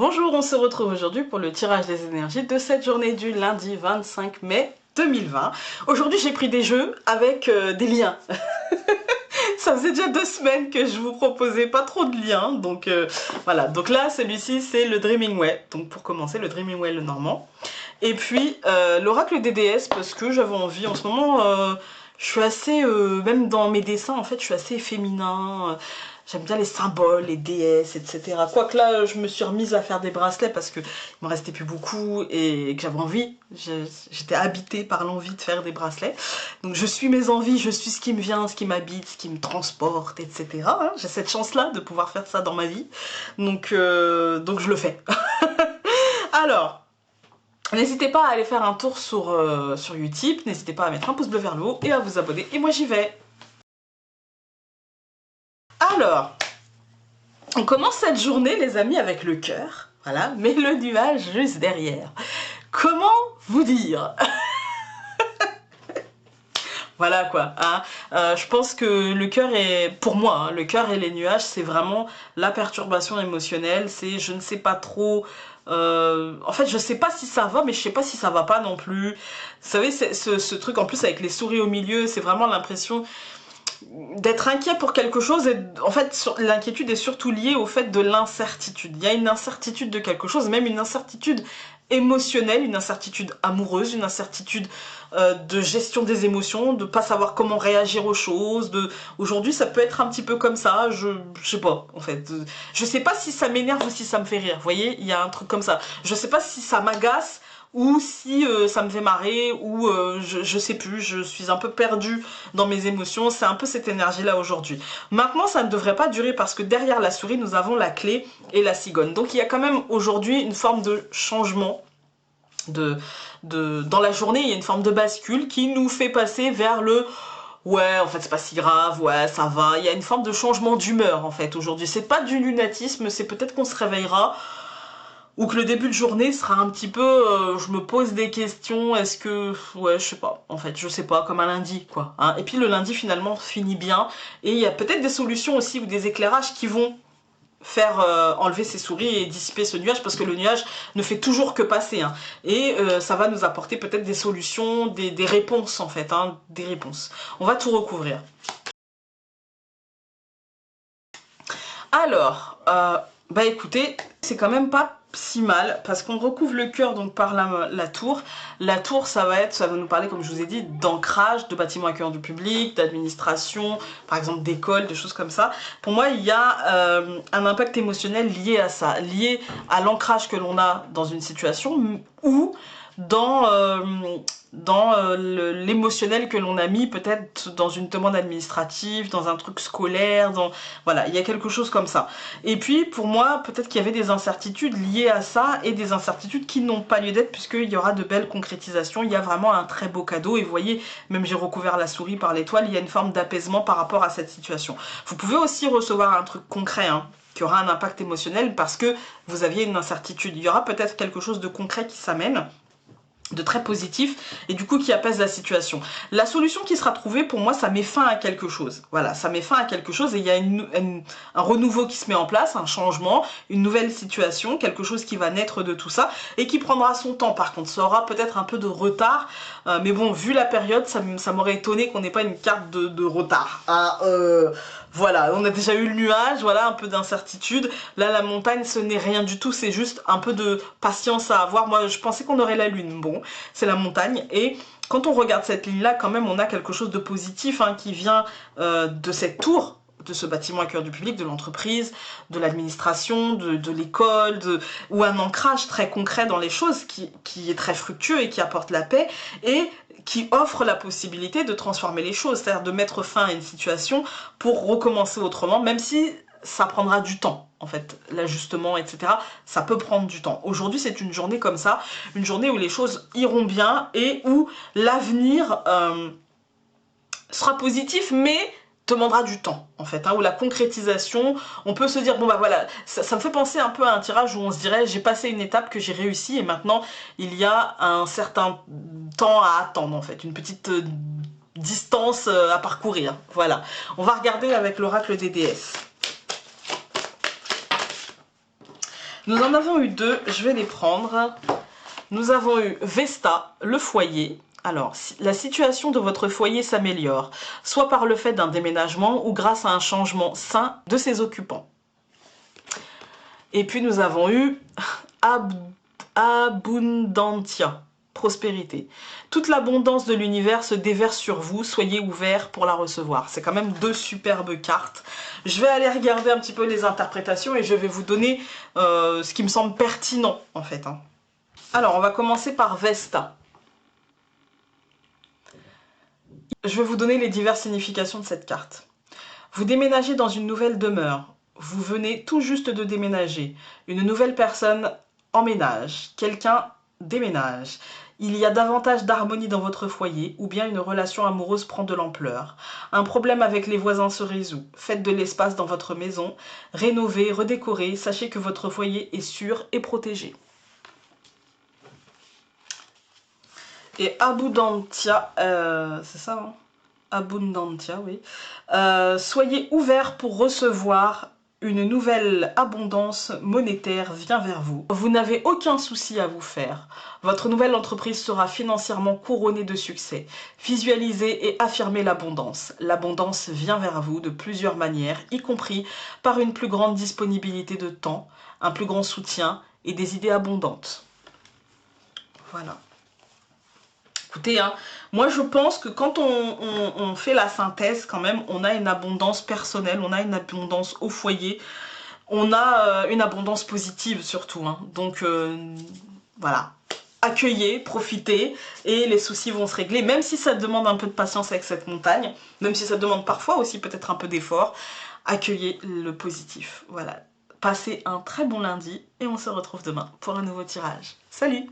Bonjour, on se retrouve aujourd'hui pour le tirage des énergies de cette journée du lundi 25 mai 2020. Aujourd'hui, j'ai pris des jeux avec des liens. Ça faisait déjà 2 semaines que je vous proposais pas trop de liens, donc voilà. Donc là, celui-ci, c'est le Dreaming Way. Donc pour commencer, le Dreaming Way, le normand. Et puis l'oracle des déesses, parce que j'avais envie, en ce moment, je suis assez, même dans mes dessins, en fait, je suis assez féminin. J'aime bien les symboles, les déesses, etc. Quoique là, je me suis remise à faire des bracelets parce que il me restait plus beaucoup et que j'avais envie. J'étais habitée par l'envie de faire des bracelets. Donc je suis mes envies, je suis ce qui me vient, ce qui m'habite, ce qui me transporte, etc. Hein. J'ai cette chance-là de pouvoir faire ça dans ma vie. Donc je le fais. Alors, n'hésitez pas à aller faire un tour sur Utip. N'hésitez pas à mettre un pouce bleu vers le haut et à vous abonner. Et moi, j'y vais. Alors, on commence cette journée, les amis, avec le cœur, voilà, mais le nuage juste derrière. Comment vous dire? Voilà quoi, hein. Je pense que le cœur est, pour moi, hein, le cœur et les nuages, c'est vraiment la perturbation émotionnelle, c'est je ne sais pas trop... en fait, je sais pas si ça va, mais je sais pas si ça va pas non plus. Vous savez, ce truc en plus avec les souris au milieu, c'est vraiment l'impression d'être inquiet pour quelque chose, et en fait l'inquiétude est surtout liée au fait de l'incertitude. Il y a une incertitude de quelque chose, même une incertitude émotionnelle, une incertitude amoureuse, une incertitude de gestion des émotions, de pas savoir comment réagir aux choses. Aujourd'hui ça peut être un petit peu comme ça, je sais pas en fait. Je sais pas si ça m'énerve ou si ça me fait rire, vous voyez, il y a un truc comme ça. Je sais pas si ça m'agace ou si ça me fait marrer, ou je sais plus, je suis un peu perdue dans mes émotions, c'est un peu cette énergie-là aujourd'hui. Maintenant, ça ne devrait pas durer parce que derrière la souris, nous avons la clé et la cigogne. Donc il y a quand même aujourd'hui une forme de changement dans la journée, il y a une forme de bascule qui nous fait passer vers le ouais, en fait, c'est pas si grave, ouais, ça va. Il y a une forme de changement d'humeur, en fait, aujourd'hui. C'est pas du lunatisme, c'est peut-être qu'on se réveillera, ou que le début de journée sera un petit peu, je me pose des questions, est-ce que, ouais, je sais pas, en fait, je sais pas, comme un lundi, quoi. Hein. Et puis le lundi, finalement, finit bien, et il y a peut-être des solutions aussi, ou des éclairages qui vont faire enlever ces souris et dissiper ce nuage, parce que le nuage ne fait toujours que passer, hein. Et ça va nous apporter peut-être des solutions, des réponses, en fait, hein, des réponses. On va tout recouvrir. Alors, bah écoutez, c'est quand même pas si mal, parce qu'on recouvre le cœur donc par la tour. La tour, ça va nous parler, comme je vous ai dit, d'ancrage, de bâtiments accueillants du public, d'administration, par exemple d'école, de choses comme ça. Pour moi, il y a un impact émotionnel lié à ça, lié à l'ancrage que l'on a dans une situation, ou dans l'émotionnel que l'on a mis peut-être dans une demande administrative, dans un truc scolaire, voilà, il y a quelque chose comme ça. Et puis pour moi, peut-être qu'il y avait des incertitudes liées à ça, et des incertitudes qui n'ont pas lieu d'être, puisqu'il y aura de belles concrétisations. Il y a vraiment un très beau cadeau, et vous voyez, même j'ai recouvert la souris par l'étoile, il y a une forme d'apaisement par rapport à cette situation. Vous pouvez aussi recevoir un truc concret, hein, qui aura un impact émotionnel parce que vous aviez une incertitude. Il y aura peut-être quelque chose de concret qui s'amène, de très positif, et du coup qui apaise la situation. La solution qui sera trouvée, pour moi, ça met fin à quelque chose. Voilà, ça met fin à quelque chose, et il y a un renouveau qui se met en place, un changement, une nouvelle situation, quelque chose qui va naître de tout ça, et qui prendra son temps. Par contre, ça aura peut-être un peu de retard, mais bon, vu la période, ça m'aurait étonné qu'on n'ait pas une carte de retard. Ah, voilà, on a déjà eu le nuage, voilà, un peu d'incertitude. Là, la montagne, ce n'est rien du tout, c'est juste un peu de patience à avoir. Moi, je pensais qu'on aurait la lune, bon, c'est la montagne. Et quand on regarde cette ligne-là, quand même, on a quelque chose de positif, hein, qui vient de cette tour, de ce bâtiment à cœur du public, de l'entreprise, de l'administration, de l'école, ou un ancrage très concret dans les choses qui est très fructueux et qui apporte la paix, et qui offre la possibilité de transformer les choses, c'est-à-dire de mettre fin à une situation pour recommencer autrement, même si ça prendra du temps, en fait, l'ajustement, etc. Ça peut prendre du temps. Aujourd'hui, c'est une journée comme ça, une journée où les choses iront bien, et où l'avenir sera positif, mais demandera du temps, en fait, hein, où la concrétisation, on peut se dire, bon bah voilà, ça me fait penser un peu à un tirage où on se dirait, j'ai passé une étape que j'ai réussi, et maintenant, il y a un certain temps à attendre, en fait, une petite distance à parcourir, voilà. On va regarder avec l'oracle des déesses. Nous en avons eu deux, je vais les prendre. Nous avons eu Vesta, le foyer. Alors, la situation de votre foyer s'améliore, soit par le fait d'un déménagement ou grâce à un changement sain de ses occupants. Et puis nous avons eu Abundantia, prospérité. Toute l'abondance de l'univers se déverse sur vous, soyez ouverts pour la recevoir. C'est quand même deux superbes cartes. Je vais aller regarder un petit peu les interprétations et je vais vous donner ce qui me semble pertinent en fait. Alors, on va commencer par Vesta. Je vais vous donner les diverses significations de cette carte. Vous déménagez dans une nouvelle demeure. Vous venez tout juste de déménager. Une nouvelle personne emménage. Quelqu'un déménage. Il y a davantage d'harmonie dans votre foyer ou bien une relation amoureuse prend de l'ampleur. Un problème avec les voisins se résout. Faites de l'espace dans votre maison. Rénovez, redécorez. Sachez que votre foyer est sûr et protégé. Et Abundantia, c'est ça, hein? Abundantia, oui. Soyez ouverts pour recevoir une nouvelle abondance monétaire vient vers vous. Vous n'avez aucun souci à vous faire. Votre nouvelle entreprise sera financièrement couronnée de succès. Visualisez et affirmez l'abondance. L'abondance vient vers vous de plusieurs manières, y compris par une plus grande disponibilité de temps, un plus grand soutien et des idées abondantes. Voilà. Écoutez, hein, moi je pense que quand on fait la synthèse, quand même, on a une abondance personnelle, on a une abondance au foyer, on a une abondance positive surtout. Hein. Donc voilà, accueillez, profitez et les soucis vont se régler, même si ça demande un peu de patience avec cette montagne, même si ça demande parfois aussi peut-être un peu d'effort, accueillez le positif. Voilà, passez un très bon lundi et on se retrouve demain pour un nouveau tirage. Salut!